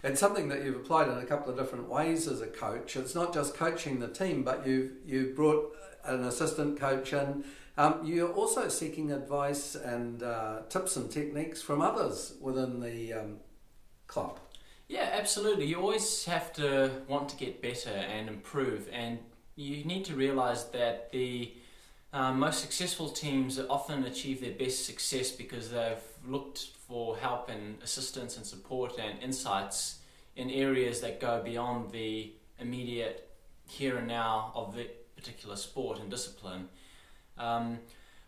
It's something that you've applied in a couple of different ways as a coach. It's not just coaching the team, but you've brought an assistant coach in. You're also seeking advice and tips and techniques from others within the club. Yeah, absolutely. You always have to want to get better and improve, and you need to realise that the most successful teams often achieve their best success because they've looked for help and assistance and support and insights in areas that go beyond the immediate here and now of the particular sport and discipline.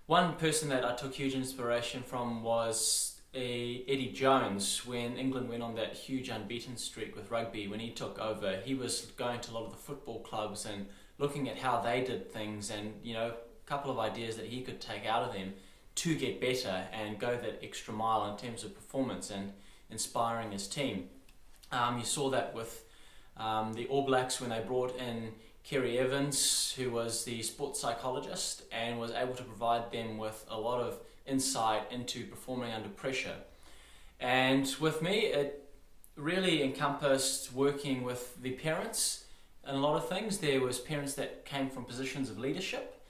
One person that I took huge inspiration from was Eddie Jones. When England went on that huge unbeaten streak with rugby, when he took over, he was going to a lot of the football clubs and looking at how they did things, and a couple of ideas that he could take out of them to get better and go that extra mile in terms of performance and inspiring his team. You saw that with the All Blacks when they brought in Kerry Evans, who was the sports psychologist and was able to provide them with a lot of insight into performing under pressure. And with me, it really encompassed working with the parents and a lot of things. There was parents that came from positions of leadership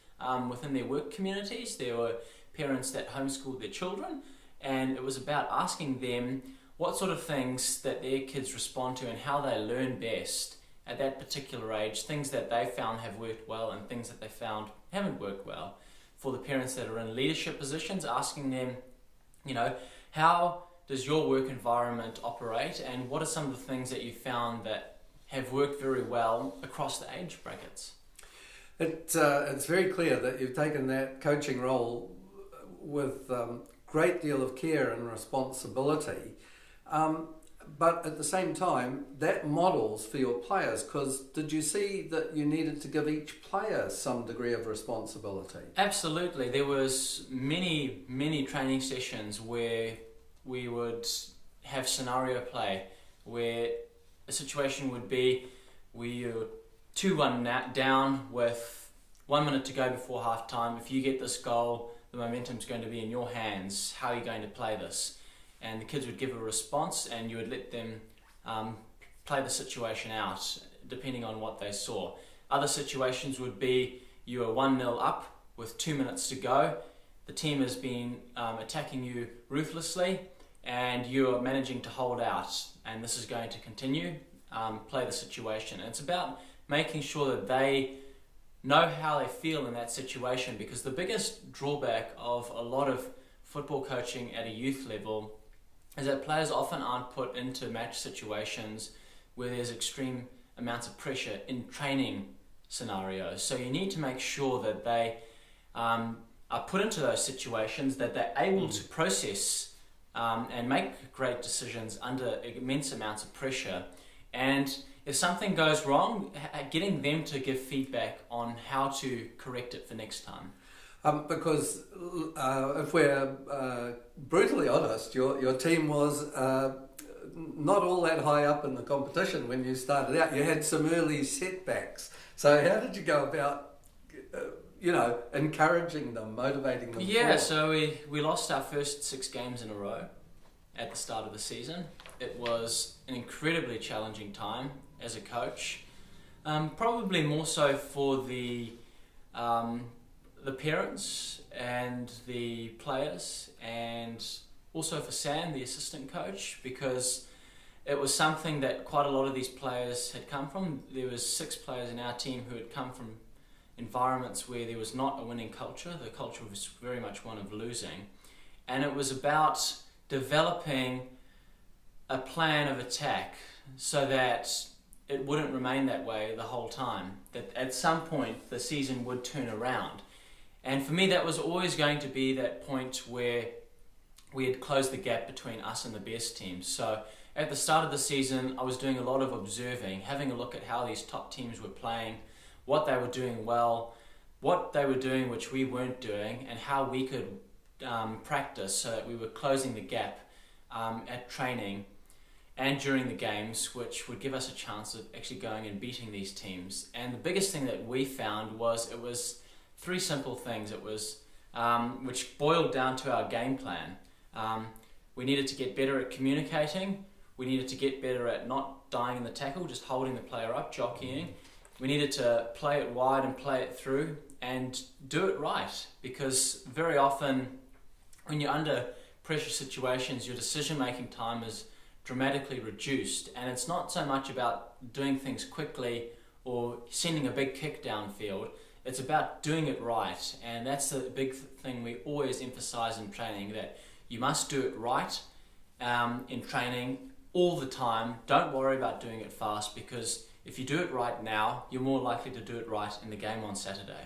within their work communities. There were parents that homeschooled their children, and it was about asking them what sort of things that their kids respond to and how they learn best at that particular age, things that they found have worked well and things that they found haven't worked well. For the parents that are in leadership positions, asking them, how does your work environment operate, and what are some of the things that you found that have worked very well across the age brackets? It's very clear that you've taken that coaching role with great deal of care and responsibility, but at the same time that models for your players, because did you see that you needed to give each player some degree of responsibility? Absolutely. There was many training sessions where we would have scenario play, where a situation would be we're 2-1 down with 1 minute to go before half time. If you get this goal, the momentum's going to be in your hands. How are you going to play this? And the kids would give a response, and you would let them play the situation out depending on what they saw. Other situations would be you are 1-0 up with 2 minutes to go. The team has been attacking you ruthlessly, and you are managing to hold out, and this is going to continue. Play the situation. And it's about making sure that they know how they feel in that situation, because the biggest drawback of a lot of football coaching at a youth level is that players often aren't put into match situations where there's extreme amounts of pressure in training scenarios. So you need to make sure that they are put into those situations, that they're able to process and make great decisions under immense amounts of pressure. And if something goes wrong, getting them to give feedback on how to correct it for next time. Because if we're brutally honest, your team was not all that high up in the competition when you started out. You had some early setbacks. So how did you go about, encouraging them, motivating them? Yeah, so we lost our first 6 games in a row at the start of the season. It was an incredibly challenging time as a coach, probably more so for the parents and the players, and also for Sam, the assistant coach, because it was something that quite a lot of these players had come from. There was 6 players in our team who had come from environments where there was not a winning culture. The culture was very much one of losing, and it was about developing a plan of attack so that it wouldn't remain that way the whole time, that at some point the season would turn around. And for me, that was always going to be that point where we had closed the gap between us and the best teams. So at the start of the season, I was doing a lot of observing, having a look at how these top teams were playing, what they were doing well, what they were doing which we weren't doing, and how we could practice so that we were closing the gap at training and during the games, which would give us a chance of actually going and beating these teams. And the biggest thing that we found was it was 3 simple things. It was which boiled down to our game plan. We needed to get better at communicating. We needed to get better at not dying in the tackle, just holding the player up, jockeying. We needed to play it wide and play it through and do it right, because very often when you're under pressure situations, your decision-making time is dramatically reduced, and it's not so much about doing things quickly or sending a big kick downfield. It's about doing it right, and that's the big thing we always emphasize in training, that you must do it right in training all the time. Don't worry about doing it fast, because if you do it right now, you're more likely to do it right in the game on Saturday.